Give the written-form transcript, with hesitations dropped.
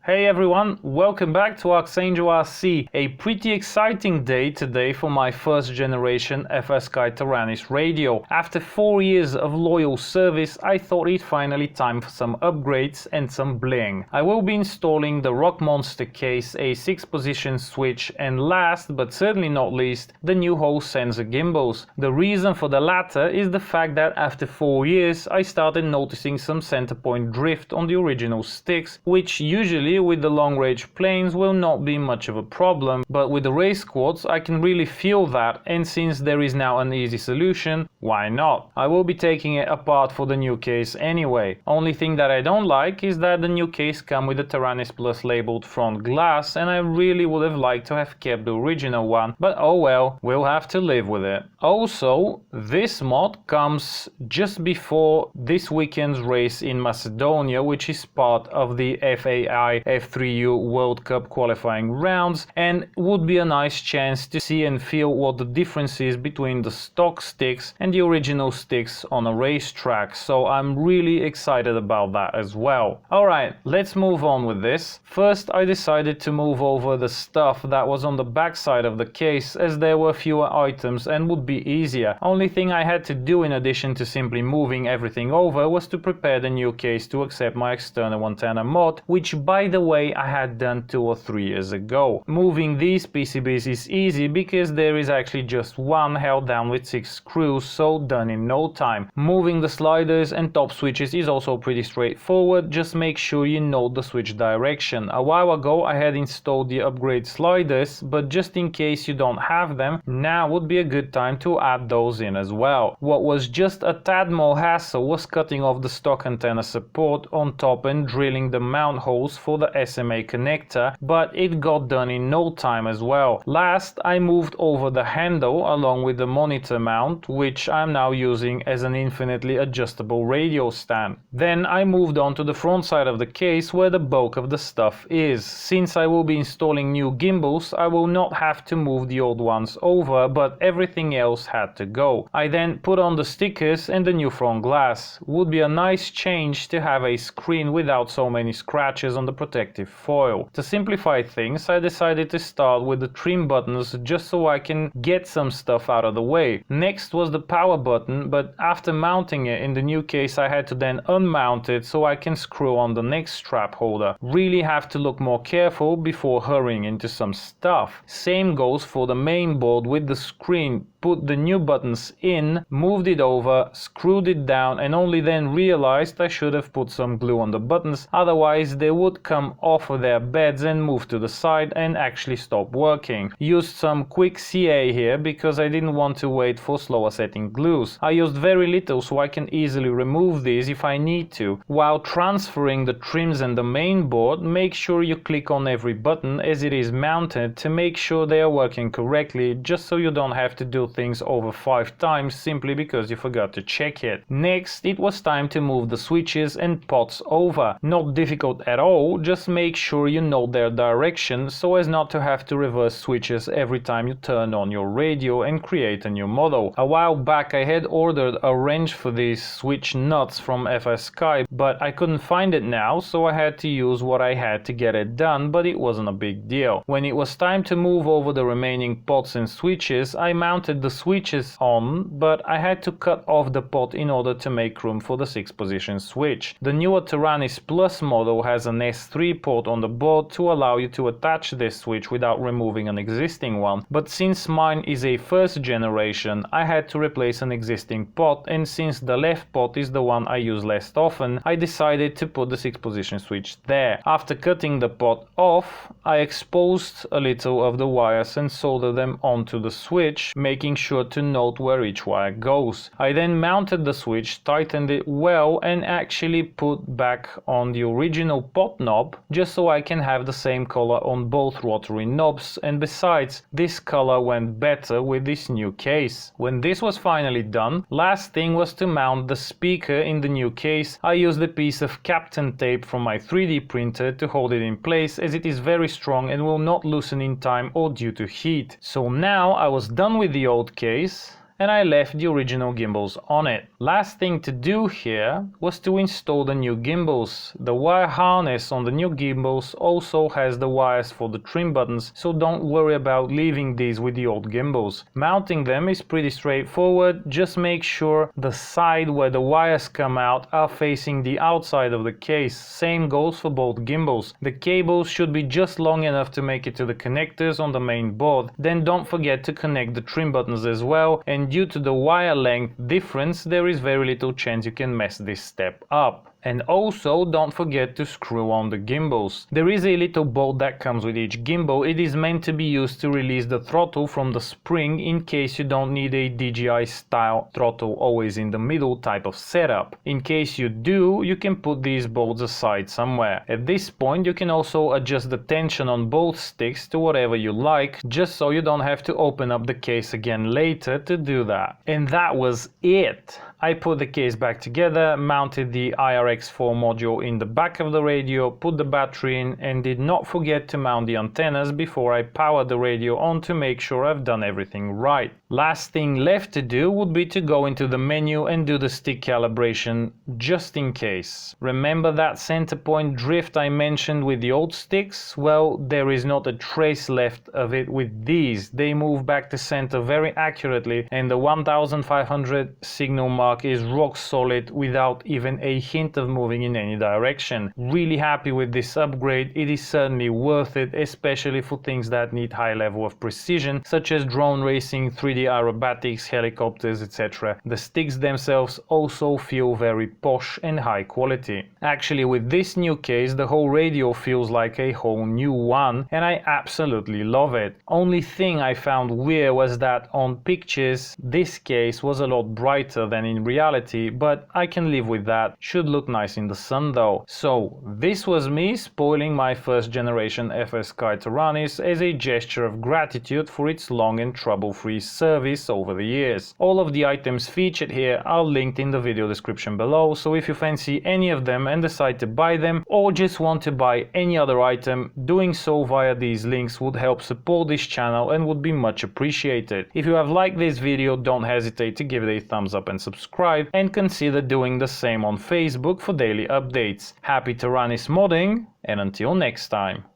Hey everyone, welcome back to Archangel RC. A pretty exciting day today for my first generation FSK Taranis radio. After 4 years of loyal service, I thought it finally time for some upgrades and some bling. I will be installing the Rock Monster case, a 6-position switch, and last but certainly not least, the new Hall sensor gimbals. The reason for the latter is the fact that after 4 years I started noticing some center point drift on the original sticks, which usually with the long range planes will not be much of a problem, but with the race quads I can really feel that, and since there is now an easy solution, why not? I will be taking it apart for the new case anyway. Only thing that I don't like is that the new case comes with the Taranis Plus labeled front glass, and I really would have liked to have kept the original one, but oh well, we'll have to live with it. Also, this mod comes just before this weekend's race in Macedonia, which is part of the FAI F3U World Cup qualifying rounds, and would be a nice chance to see and feel what the difference is between the stock sticks and the original sticks on a racetrack, so I'm really excited about that as well. Alright, let's move on with this. First I decided to move over the stuff that was on the back side of the case, as there were fewer items and would be easier. Only thing I had to do in addition to simply moving everything over was to prepare the new case to accept my external antenna mod, which by the way I had done 2 or 3 years ago. Moving these PCBs is easy because there is actually just one held down with 6 screws, so done in no time. Moving the sliders and top switches is also pretty straightforward, just make sure you know the switch direction. A while ago I had installed the upgrade sliders, but just in case you don't have them, now would be a good time to add those in as well. What was just a tad more hassle was cutting off the stock antenna support on top and drilling the mount holes for the SMA connector, but it got done in no time as well. Last, I moved over the handle along with the monitor mount, which I'm now using as an infinitely adjustable radio stand. Then I moved on to the front side of the case where the bulk of the stuff is. Since I will be installing new gimbals, I will not have to move the old ones over, but everything else had to go. I then put on the stickers and the new front glass. Would be a nice change to have a screen without so many scratches on the protective foil. To simplify things, I decided to start with the trim buttons just so I can get some stuff out of the way. Next was the power button, but after mounting it in the new case I had to then unmount it so I can screw on the next strap holder. Really have to look more careful before hurrying into some stuff. Same goes for the main board with the screen. Put the new buttons in, moved it over, screwed it down, and only then realized I should have put some glue on the buttons, otherwise they would come off of their beds and move to the side and actually stop working. Used some quick CA here because I didn't want to wait for slower setting glues. I used very little so I can easily remove these if I need to. While transferring the trims and the main board, make sure you click on every button as it is mounted to make sure they are working correctly, just so you don't have to do things over 5 times simply because you forgot to check it. Next, it was time to move the switches and pots over. Not difficult at all, just make sure you know their direction so as not to have to reverse switches every time you turn on your radio and create a new model. A while back I had ordered a wrench for these switch nuts from FSK, but I couldn't find it now, so I had to use what I had to get it done, but it wasn't a big deal. When it was time to move over the remaining pots and switches, I mounted the switches on, but I had to cut off the pot in order to make room for the 6-position switch. The newer Taranis Plus model has an S3 port on the board to allow you to attach this switch without removing an existing one, but since mine is a first generation, I had to replace an existing pot, and since the left pot is the one I use less often, I decided to put the 6-position switch there. After cutting the pot off, I exposed a little of the wires and soldered them onto the switch, making sure to note where each wire goes. I then mounted the switch, tightened it well, and actually put back on the original pot knob just so I can have the same color on both rotary knobs, and besides, this color went better with this new case. When this was finally done, last thing was to mount the speaker in the new case. I used a piece of Captain tape from my 3D printer to hold it in place, as it is very strong and will not loosen in time or due to heat. So now I was done with the old case and I left the original gimbals on it. Last thing to do here was to install the new gimbals. The wire harness on the new gimbals also has the wires for the trim buttons, so don't worry about leaving these with the old gimbals. Mounting them is pretty straightforward, just make sure the side where the wires come out are facing the outside of the case. Same goes for both gimbals. The cables should be just long enough to make it to the connectors on the main board. Then don't forget to connect the trim buttons as well, and due to the wire length difference there is very little chance you can mess this step up. And also don't forget to screw on the gimbals. There is a little bolt that comes with each gimbal. It is meant to be used to release the throttle from the spring in case you don't need a DJI style throttle always in the middle type of setup. In case you do, you can put these bolts aside somewhere. At this point you can also adjust the tension on both sticks to whatever you like, just so you don't have to open up the case again later to do that. And that was it. I put the case back together, mounted the IRX4 module in the back of the radio, put the battery in, and did not forget to mount the antennas before I powered the radio on to make sure I've done everything right. Last thing left to do would be to go into the menu and do the stick calibration just in case. Remember that center point drift I mentioned with the old sticks? Well, there is not a trace left of it with these. They move back to center very accurately, and the 1500 signal mark is rock solid without even a hint of moving in any direction. Really happy with this upgrade. It is certainly worth it, especially for things that need high level of precision, such as drone racing, 3D aerobatics, helicopters, etc. The sticks themselves also feel very posh and high quality. Actually, with this new case, the whole radio feels like a whole new one, and I absolutely love it. Only thing I found weird was that on pictures, this case was a lot brighter than in reality, but I can live with that. Should look nice in the sun though. So this was me spoiling my first generation FS Sky Taranis as a gesture of gratitude for its long and trouble-free service over the years. All of the items featured here are linked in the video description below, so if you fancy any of them and decide to buy them, or just want to buy any other item, doing so via these links would help support this channel and would be much appreciated. If you have liked this video, don't hesitate to give it a thumbs up and subscribe, and consider doing the same on Facebook for daily updates. Happy Taranis modding, and until next time.